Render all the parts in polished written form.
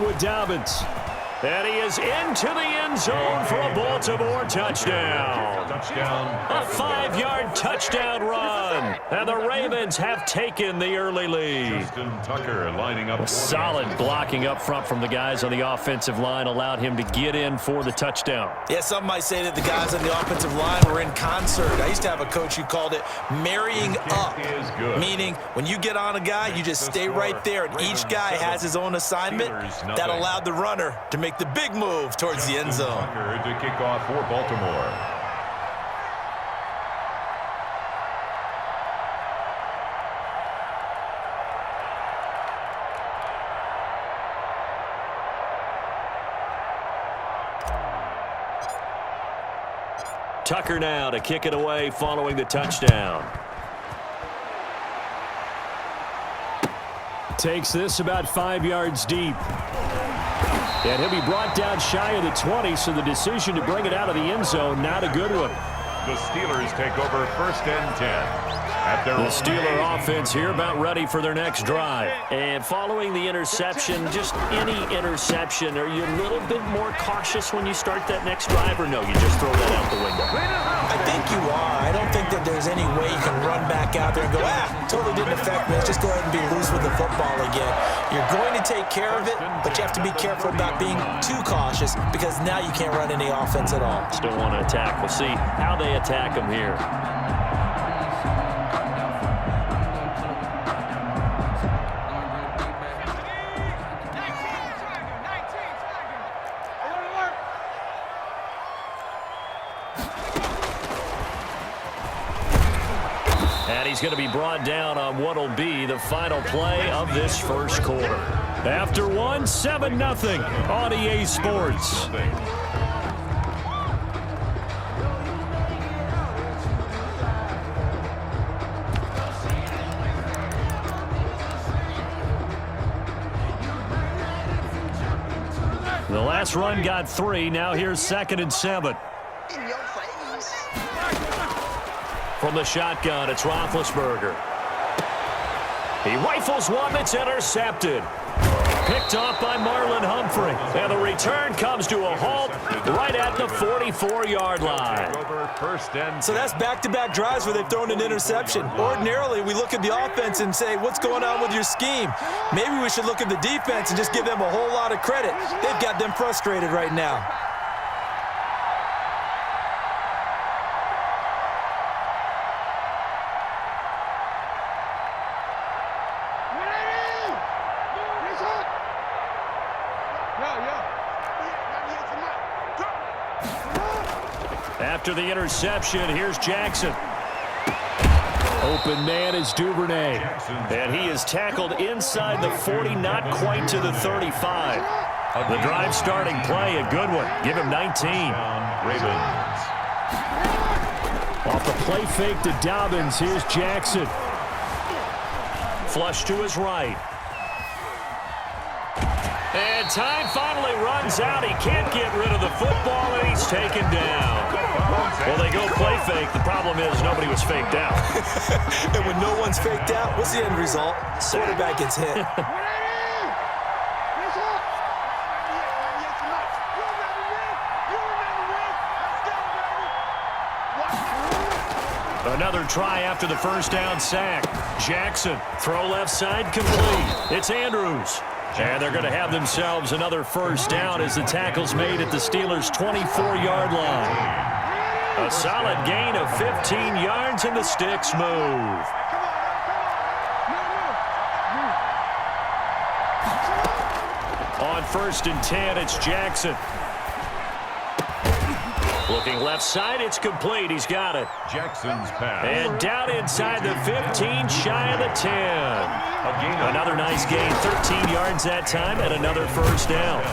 with Dobbins. And he is into the end zone for a Baltimore touchdown. A 5-yard touchdown run. And the Ravens have taken the early lead. Tucker lining up. Solid blocking up front from the guys on the offensive line allowed him to get in for the touchdown. Yeah, some might say that the guys on the offensive line were in concert. I used to have a coach who called it marrying up, meaning when you get on a guy, you just stay right there, and each guy has his own assignment that allowed the runner to make the big move towards the end zone. To kick off for Baltimore. Tucker now to kick it away following the touchdown. Takes this about 5 yards deep. And he'll be brought down shy of the 20, so the decision to bring it out of the end zone, not a good one. The Steelers take over 1st and 10. The Steeler offense here about ready for their next drive. And following the interception, just any interception, are you a little bit more cautious when you start that next drive, or no, you just throw that out the window? I think you are. I don't think that there's any way you can run back out there and go, totally didn't affect me. Let's just go ahead and be loose with the football again. You're going to take care of it, but you have to be careful about being too cautious because now you can't run any offense at all. Still want to attack. We'll see how they attack them here. And he's going to be brought down on what will be the final play of this first quarter. After one, 7-0 on EA Sports. The last run got 3. Now here's 2nd and 7. From the shotgun, it's Roethlisberger. He rifles one that's intercepted. Picked off by Marlon Humphrey. And the return comes to a halt right at the 44-yard line. So that's back-to-back drives where they've thrown an interception. Ordinarily, we look at the offense and say, what's going on with your scheme? Maybe we should look at the defense and just give them a whole lot of credit. They've got them frustrated right now. After the interception, here's Jackson. Open man is Duvernay. And he is tackled inside the 40, not quite to the 35. The drive starting play, a good one. Give him 19. Ravens. Off the play fake to Dobbins, here's Jackson. Flush to his right. And time finally runs out. He can't get rid of the football, and he's taken down. Well, they go play fake. The problem is nobody was faked out. And when no one's faked out, what's the end result? Quarterback gets hit. Another try after the first down sack. Jackson, throw left side, complete. It's Andrews. And they're going to have themselves another first down as the tackle's made at the Steelers' 24-yard line. A solid gain of 15 yards, and the sticks move. On 1st and 10, it's Jackson. Looking left side, it's complete. He's got it. Jackson's pass. And down inside the 15, shy of the 10. Another nice gain, 13 yards that time, and another first down.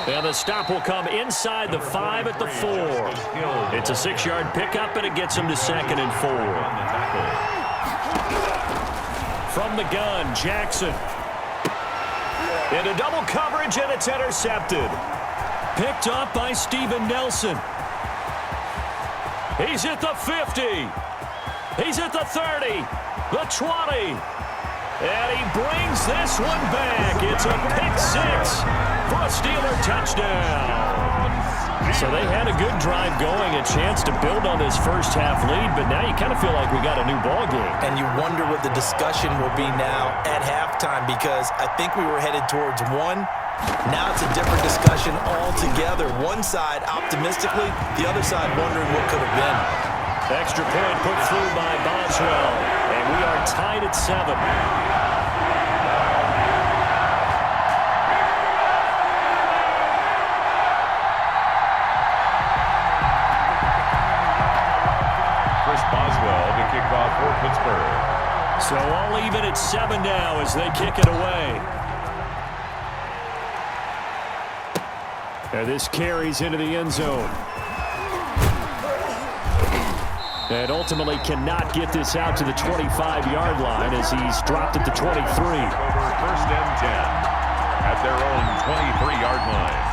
And the stop will come inside the 5 at the 4. It's a 6-yard pickup, and it gets him to 2nd and 4. From the gun, Jackson. Into double coverage, and it's intercepted. Picked up by Steven Nelson. He's at the 50. He's at the 30. The 20. And he brings this one back. It's a pick 6. Steeler touchdown. So they had a good drive going, a chance to build on this first half lead, but now you kind of feel like we got a new ball game. And you wonder what the discussion will be now at halftime, because I think we were headed towards one. Now it's a different discussion altogether. One side optimistically, the other side wondering what could have been. Extra point put through by Boswell, and we are tied at 7. Boswell to kick off for Pittsburgh. So all even at 7 now as they kick it away. And this carries into the end zone. And ultimately cannot get this out to the 25-yard line as he's dropped it to 23. Over first and 10 at their own 23-yard line.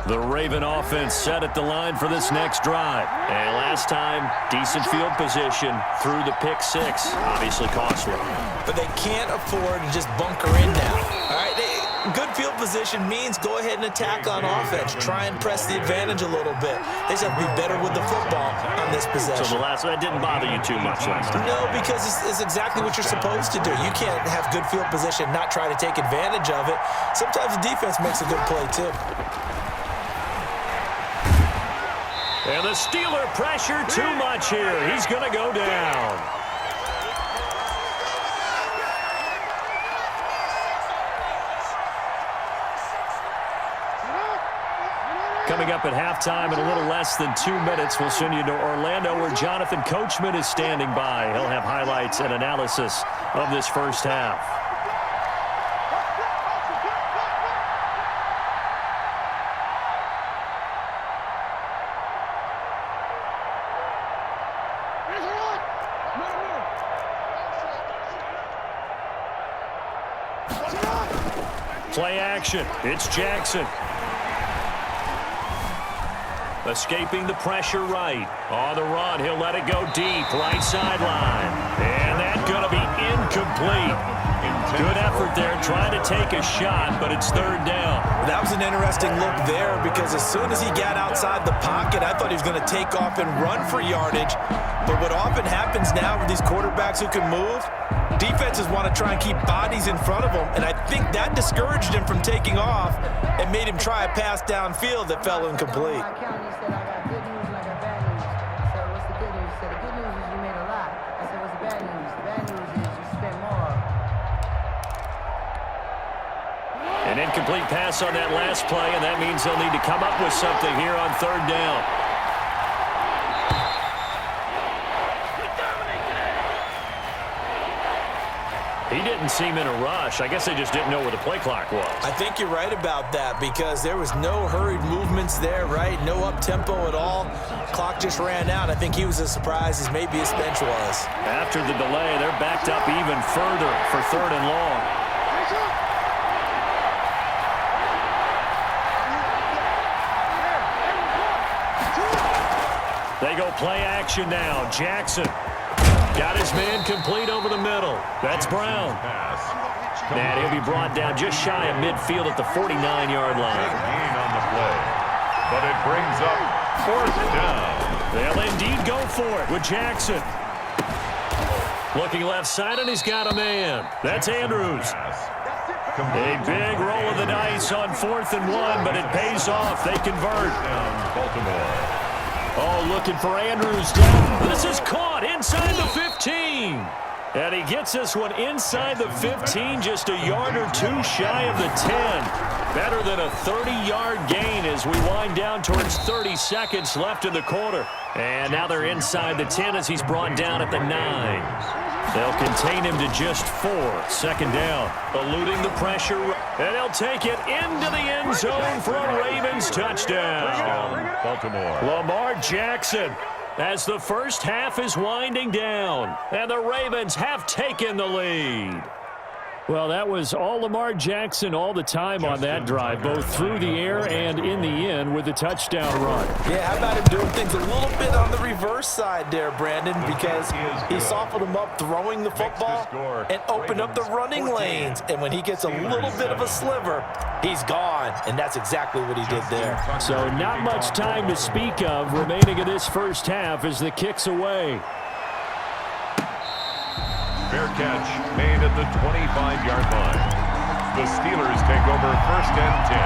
The Raven offense set at the line for this next drive. And last time, decent field position through the pick 6. Obviously costly. But they can't afford to just bunker in now. All right, good field position means go ahead and attack on offense. Try and press the advantage a little bit. They just have to be better with the football on this possession. So the last one didn't bother you too much last time? No, because it's exactly what you're supposed to do. You can't have good field position, not try to take advantage of it. Sometimes the defense makes a good play too. And the Steeler pressure too much here. He's going to go down. Coming up at halftime in a little less than 2 minutes, we'll send you to Orlando where Jonathan Coachman is standing by. He'll have highlights and analysis of this first half. Play action. It's Jackson. Escaping the pressure right. On the run, he'll let it go deep. Right sideline. And that's going to be incomplete. Good effort there trying to take a shot, but it's 3rd down. That was an interesting look there because as soon as he got outside the pocket, I thought he was going to take off and run for yardage. But what often happens now with these quarterbacks who can move, defenses want to try and keep bodies in front of them, and I think that discouraged him from taking off and made him try a pass downfield that fell incomplete. An incomplete pass on that last play, and that means they'll need to come up with something here on 3rd down. He didn't seem in a rush. I guess they just didn't know where the play clock was. I think you're right about that because there was no hurried movements there, right? No up-tempo at all. Clock just ran out. I think he was as surprised as maybe his bench was. After the delay, they're backed up even further for 3rd and long. They go play action now. Jackson got his man complete over the middle. That's Brown. And he'll be brought down just shy of midfield at the 49-yard line. Gain on the play, but it brings up 4th down. They'll indeed go for it with Jackson. Looking left side, and he's got a man. That's Andrews. A big roll of the dice on 4th and 1, but it pays off. They convert. Baltimore. Oh, looking for Andrews down. This is caught inside the 15. And he gets this one inside the 15, just a yard or 2 shy of the 10. Better than a 30-yard gain as we wind down towards 30 seconds left in the quarter. And now they're inside the 10 as he's brought down at the 9. They'll contain him to just 4. 2nd down. Eluding the pressure. And they'll take it into the end zone for a Ravens touchdown. Baltimore. Lamar Jackson as the first half is winding down. And the Ravens have taken the lead. Well, that was all Lamar Jackson all the time on that drive, both through the air and in the end with a touchdown run. Yeah, how about him doing things a little bit on the reverse side there, Brandon, because he softened him up throwing the football and opened up the running lanes. And when he gets a little bit of a sliver, he's gone, and that's exactly what he did there. So not much time to speak of remaining in this first half as the kick's away. Fair catch made at the 25-yard line. The Steelers take over 1st and 10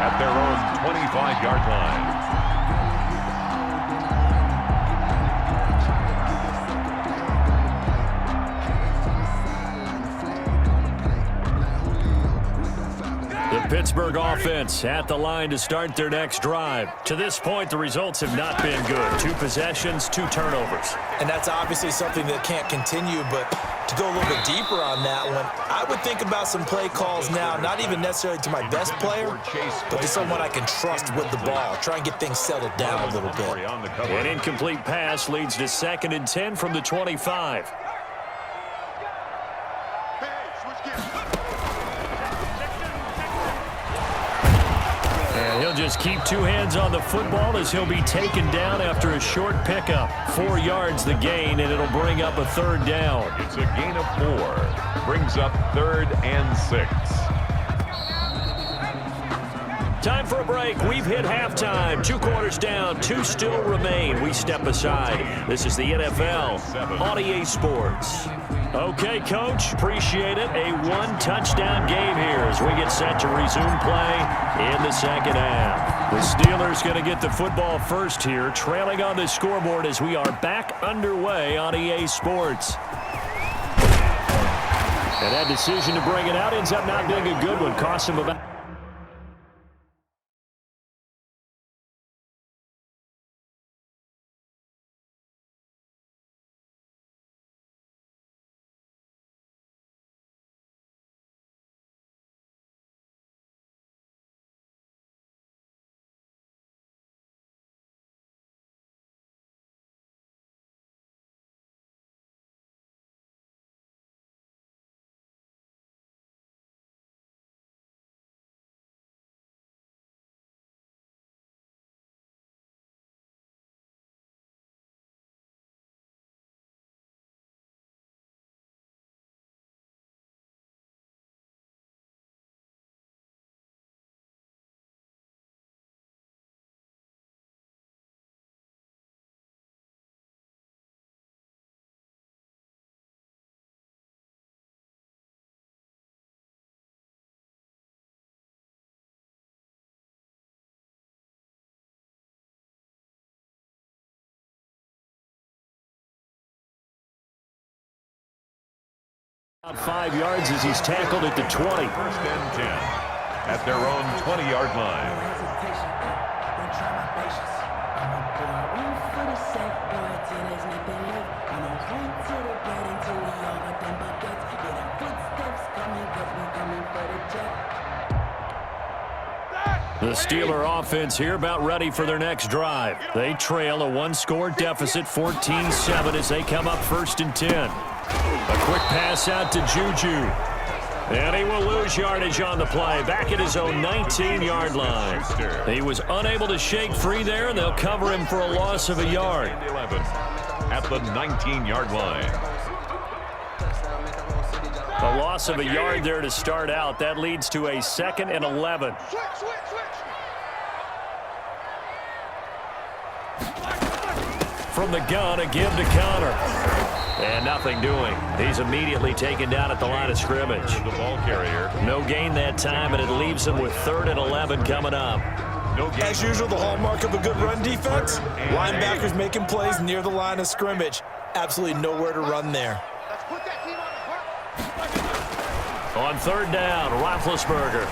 at their own 25-yard line. The Pittsburgh offense at the line to start their next drive. To this point, the results have not been good. 2 possessions, 2 turnovers. And that's obviously something that can't continue, but to go a little bit deeper on that one, I would think about some play calls now, not even necessarily to my best player, but to someone I can trust with the ball. Try and get things settled down a little bit. An incomplete pass leads to 2nd and 10 from the 25. And he'll just keep 2 hands on the football as he'll be taken down after a short pickup. 4 yards the gain, and it'll bring up a 3rd down. It's a gain of 4. Brings up 3rd and 6. Time for a break. We've hit halftime. 2 quarters down. 2 still remain. We step aside. This is the NFL on EA Sports. Okay, Coach. Appreciate it. A 1-touchdown game here as we get set to resume play in the second half. The Steelers going to get the football first here, trailing on the scoreboard as we are back underway on EA Sports. And that decision to bring it out ends up not being a good one. Cost him about... About 5 yards as he's tackled at the 20. 1st and 10 at their own 20-yard line. The Steeler offense here about ready for their next drive. They trail a 1-score deficit, 14-7 as they come up 1st and 10. A quick pass out to Juju. And he will lose yardage on the play, back at his own 19-yard line. He was unable to shake free there, and they'll cover him for a loss of a yard. 11 at the 19-yard line. A loss of a yard there to start out. That leads to a 2nd and 11. From the gun, a give to Connor. And nothing doing. He's immediately taken down at the line of scrimmage. The ball carrier. No gain that time, and it leaves him with 3rd and 11 coming up. As usual, the hallmark of a good run defense, linebackers making plays near the line of scrimmage. Absolutely nowhere to run there. On 3rd down, Roethlisberger.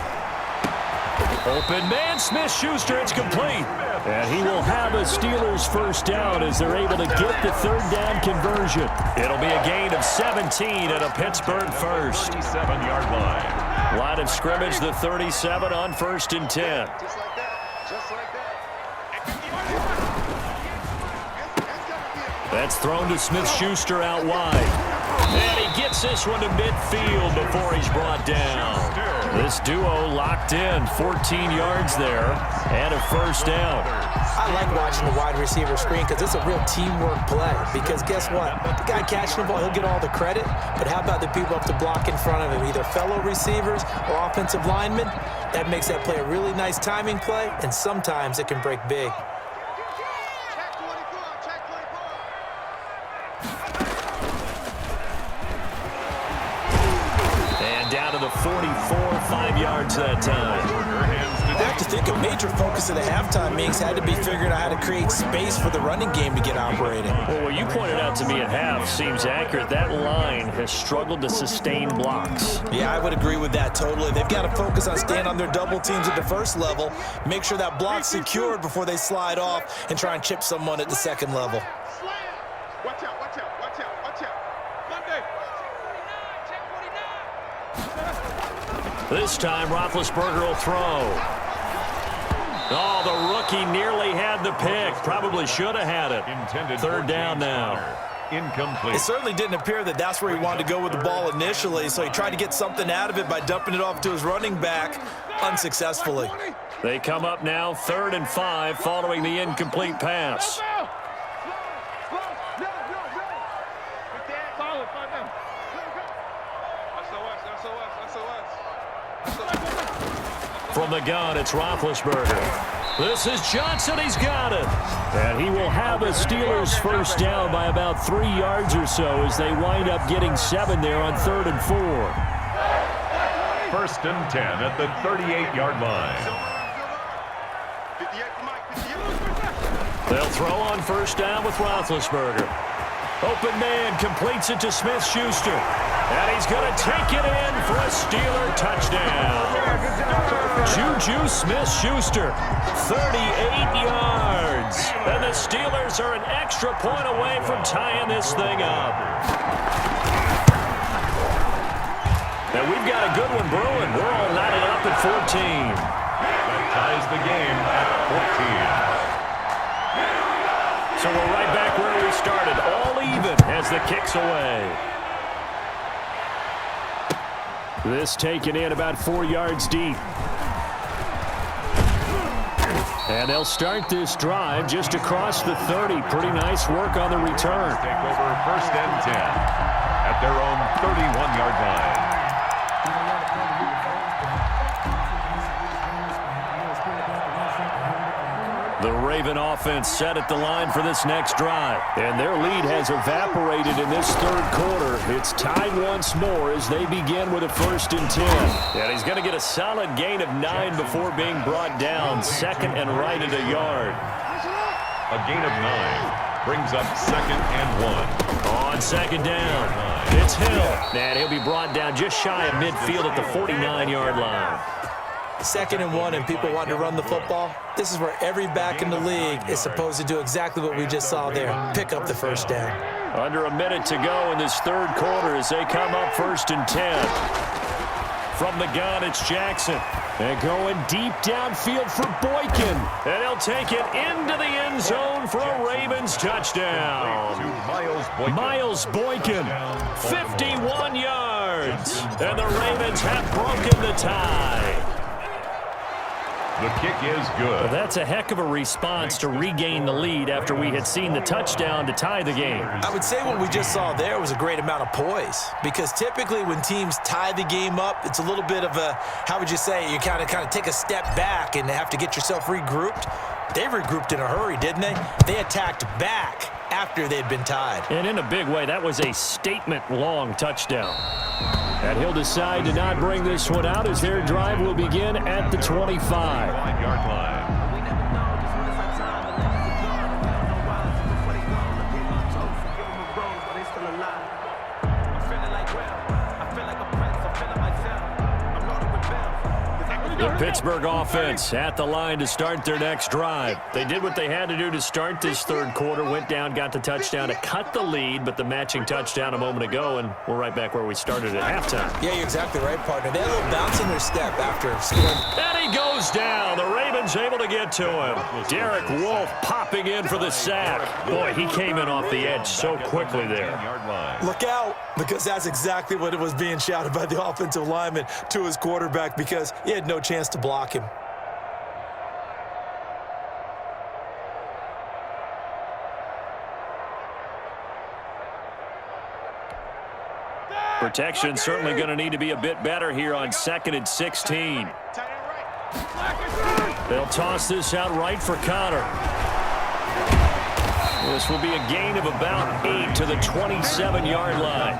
Open man, Smith-Schuster, it's complete. And he will have a Steelers 1st down as they're able to get the 3rd down conversion. It'll be a gain of 17 and a Pittsburgh 1st. 37-yard line. Line of scrimmage, the 37 on 1st and 10. That's thrown to Smith-Schuster out wide. And he gets this one to midfield before he's brought down. This duo locked in, 14 yards there, and a first down. I like watching the wide receiver screen because it's a real teamwork play. Because guess what? The guy catching the ball, he'll get all the credit. But how about the people up to block in front of him, either fellow receivers or offensive linemen? That makes that play a really nice timing play, and sometimes it can break big. And down to the 44, 5 yards that time. I have to think a major focus of the halftime meetings had to be figuring out how to create space for the running game to get operating. Well, what you pointed out to me at half seems accurate. That line has struggled to sustain blocks. Yeah, I would agree with that totally. They've got to focus on staying on their double teams at the first level, make sure that block's secured before they slide off and try and chip someone at the second level. Watch out, watch out, watch out, watch out. Monday. This time, Roethlisberger will throw. Oh, the rookie nearly had the pick. Probably should have had it. Third down now. Incomplete. It certainly didn't appear that that's where he wanted to go with the ball initially, so he tried to get something out of it by dumping it off to his running back unsuccessfully. They come up now, 3rd and 5, following the incomplete pass. From the gun, it's Roethlisberger. This is Johnson. He's got it. And he will have a Steelers first down by about 3 yards or so as they wind up getting 7 there on 3rd and 4. 1st and 10 at the 38-yard line. They'll throw on first down with Roethlisberger. Open man completes it to Smith-Schuster. And he's going to take it in for a Steeler touchdown. Juju Smith-Schuster, 38 yards. And the Steelers are an extra point away from tying this thing up. And we've got a good one brewing. We're all knotted up at 14. That ties the game at 14. So we're right back where we started, all even as the kick's away. This taken in about 4 yards deep. And they'll start this drive just across the 30. Pretty nice work on the return. Take over 1st and 10 at their own 31-yard line. The Raven offense set at the line for this next drive. And their lead has evaporated in this 3rd quarter. It's tied once more as they begin with a 1st and 10. And he's going to get a solid gain of 9 before being brought down. 2nd and right at a yard. A gain of 9 brings up 2nd and 1. On 2nd down, it's Hill. And he'll be brought down just shy of midfield at the 49-yard line. 2nd and 1 and people want to run the football. This is where every back in the league is supposed to do exactly what we just saw there. Pick up the first down. Under a minute to go in this 3rd quarter as they come up 1st and 10. From the gun, it's Jackson. And going deep downfield for Boykin. And he'll take it into the end zone for a Ravens touchdown. Miles Boykin, 51 yards. And the Ravens have broken the tie. The kick is good. Well, that's a heck of a response to regain the lead after we had seen the touchdown to tie the game. I would say what we just saw there was a great amount of poise, because typically when teams tie the game up, it's a little bit of a, how would you say, you kind of take a step back and have to get yourself regrouped. They regrouped in a hurry, didn't they? They attacked back after they'd been tied. And in a big way, that was a statement-long touchdown. And he'll decide to not bring this one out as their drive will begin at the 25. 5-yard line. The Pittsburgh offense at the line to start their next drive. They did what they had to do to start this 3rd quarter, went down, got the touchdown to cut the lead, but the matching touchdown a moment ago, and we're right back where we started at halftime. Yeah, you're exactly right, partner. They had a little bounce in their step after scoring. And he goes goes down. The Ravens able to get to him. Derek Wolfe popping in for the sack. Boy, he came in off the edge so quickly there. Look out, because that's exactly what it was being shouted by the offensive lineman to his quarterback, because he had no chance to block him. Protection certainly going to need to be a bit better here on 2nd and 16. They'll toss this out right for Connor. This will be a gain of about 8 to the 27-yard line.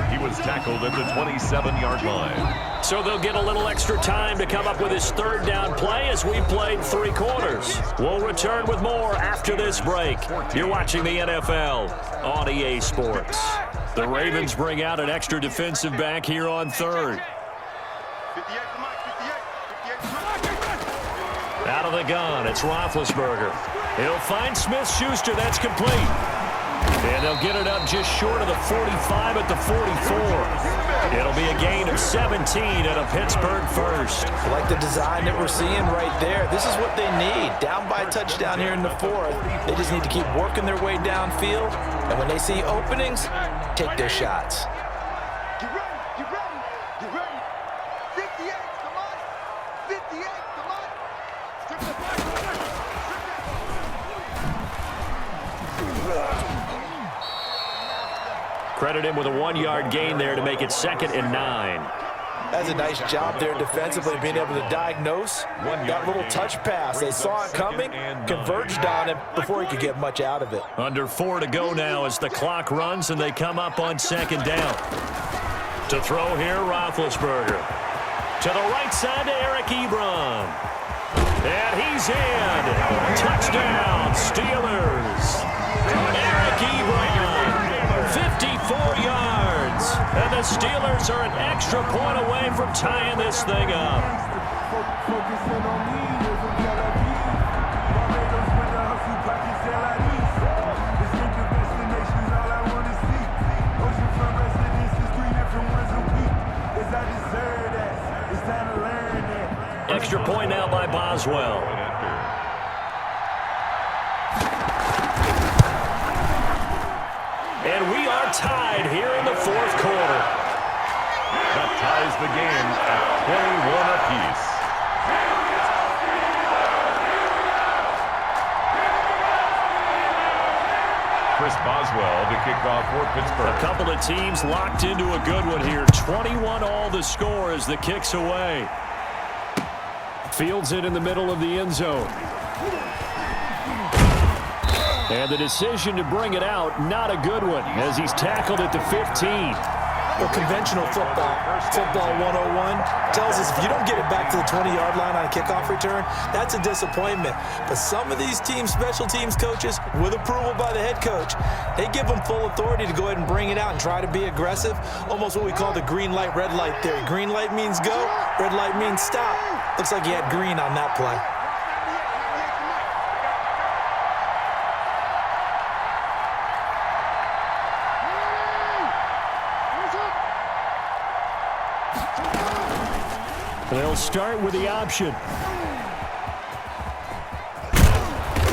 He was tackled at the 27-yard line. So they'll get a little extra time to come up with his 3rd down play as we played 3 quarters. We'll return with more after this break. You're watching the NFL on EA Sports. The Ravens bring out an extra defensive back here on 3rd. Out of the gun, it's Roethlisberger. He'll find Smith-Schuster. That's complete. And they'll get it up just short of the 45 at the 44. It'll be a gain of 17 at a Pittsburgh first. I like the design that we're seeing right there. This is what they need. Down by a touchdown here in the 4th. They just need to keep working their way downfield. And when they see openings, take their shots. Get ready, get ready, get ready. 58, come on. 58, come on. Strip the back, Credit him with a 1-yard gain there to make it 2nd and 9. That's a nice job there defensively, being able to diagnose that little touch pass. They saw it coming, converged on him before he could get much out of it. Under 4 to go now as the clock runs and they come up on 2nd down. To throw here, Roethlisberger. To the right side to Eric Ebron. And he's in. Touchdown, Steelers. Eric Ebron, 54 yards. And the Steelers are an extra point away from tying this thing up. Extra point now by Boswell. And we are tied here in the 4th quarter. That ties the game at 21 apiece. Chris Boswell to kick off for Pittsburgh. A couple of teams locked into a good one here. 21 all the score as the kick's away. Fields it in the middle of the end zone. And the decision to bring it out, not a good one, as he's tackled at the 15. Well, conventional football 101, tells us if you don't get it back to the 20-yard line on a kickoff return, that's a disappointment. But some of these teams, special teams coaches, with approval by the head coach, they give them full authority to go ahead and bring it out and try to be aggressive, almost what we call the green light, red light theory. Green light means go, red light means stop. Looks like he had green on that play. They'll start with the option.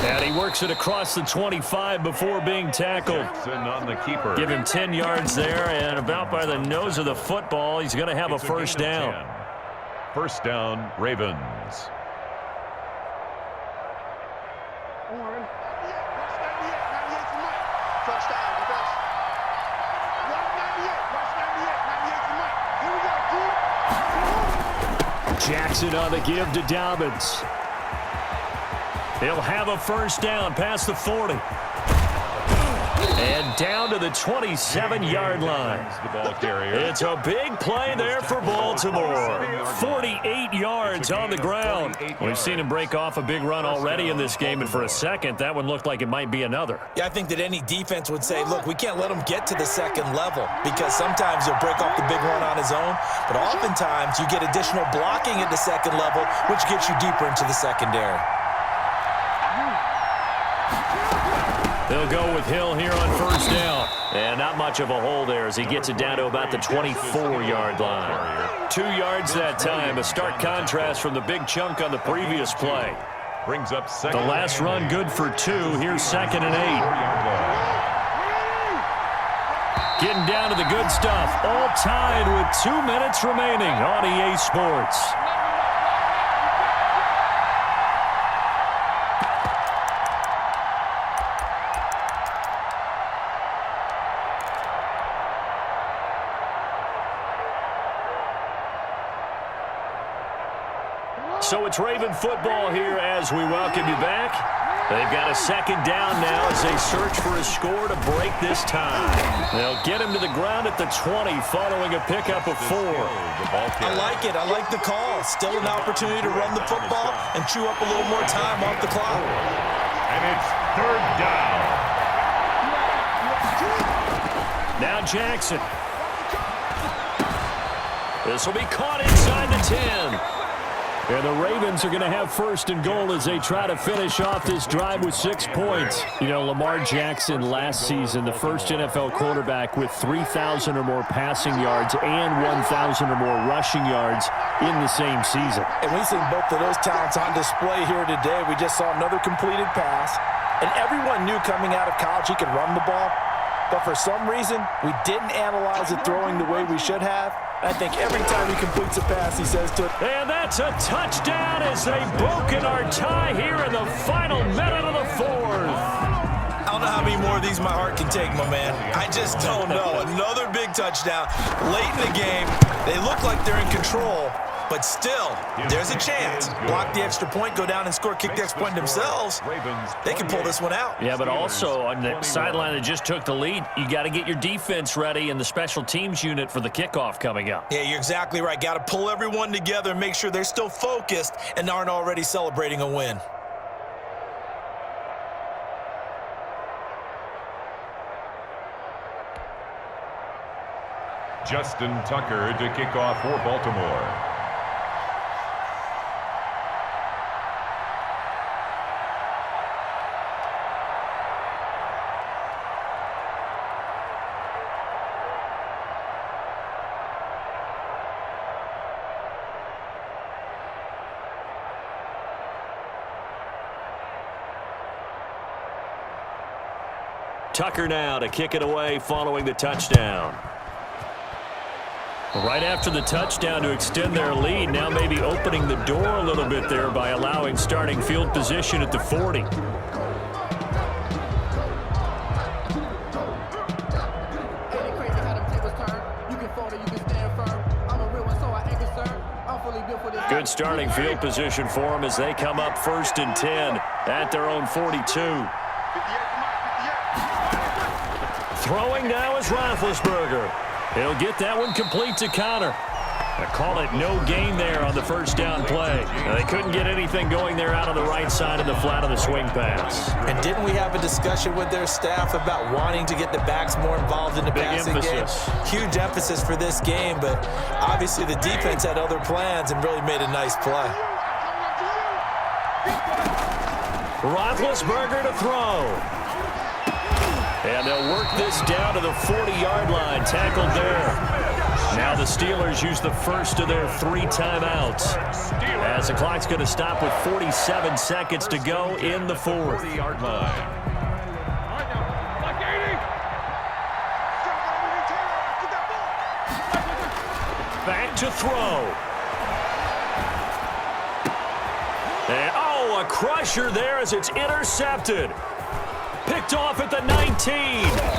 And he works it across the 25 before being tackled. On the keeper. Give him 10 yards there, and about by the nose of the football, he's going to have a first down. 10. First down, Ravens. Jackson on the give to Dobbins. He'll have a first down past the 40. And down to the 27-yard line. It's a big play there for Baltimore. 48 yards on the ground. We've seen him break off a big run already in this game, and for a second, that one looked like it might be another. Yeah, I think that any defense would say, look, we can't let him get to the 2nd level, because sometimes he'll break off the big run on his own, but oftentimes you get additional blocking at the 2nd level, which gets you deeper into the secondary. They'll go with Hill here on first down. And not much of a hole there as he gets it down to about the 24-yard line. 2 yards that time, a stark contrast from the big chunk on the previous play. Brings up the last run good for 2. Here's 2nd and 8. Getting down to the good stuff. All tied with 2 minutes remaining on EA Sports. So it's Raven football here as we welcome you back. They've got a 2nd down now as they search for a score to break this tie. They'll get him to the ground at the 20 following a pickup of 4. I like it. I like the call. Still an opportunity to run the football and chew up a little more time off the clock. And it's 3rd down. Now Jackson. This will be caught inside the 10. And the Ravens are going to have 1st and goal as they try to finish off this drive with 6 points. You know, Lamar Jackson last season, the first NFL quarterback with 3,000 or more passing yards and 1,000 or more rushing yards in the same season. And we've seen both of those talents on display here today. We just saw another completed pass. And everyone knew coming out of college he could run the ball. But for some reason, we didn't analyze it throwing the way we should have. I think every time he completes a pass, he says to it. And that's a touchdown as they've broken our tie here in the final minute of the 4th. I don't know how many more of these my heart can take, my man. I just don't know. Another big touchdown late in the game. They look like they're in control, but still, there's a chance. Block the extra point, go down and score, kick the extra point themselves. They can pull this one out. Yeah, but also on the sideline that just took the lead, you got to get your defense ready and the special teams unit for the kickoff coming up. Yeah, you're exactly right. Got to pull everyone together and make sure they're still focused and aren't already celebrating a win. Justin Tucker to kick off for Baltimore. Tucker now to kick it away following the touchdown. Right after the touchdown to extend their lead, now maybe opening the door a little bit there by allowing starting field position at the 40. Good starting field position for them as they come up 1st and 10 at their own 42. Throwing now is Roethlisberger. He'll get that one complete to Connor. I call it no gain there on the 1st down play. Now, they couldn't get anything going there out on the right side of the flat of the swing pass. And didn't we have a discussion with their staff about wanting to get the backs more involved in the passing game? Huge emphasis for this game, but obviously the defense had other plans and really made a nice play. Roethlisberger to throw. And they'll work this down to the 40-yard line, tackled there. Now the Steelers use the first of their 3 timeouts. As the clock's going to stop with 47 seconds to go in the 4th. 40-yard line. Back to throw. And, oh, a crusher there as it's intercepted. Picked off at the 19.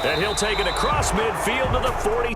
And he'll take it across midfield to the 40.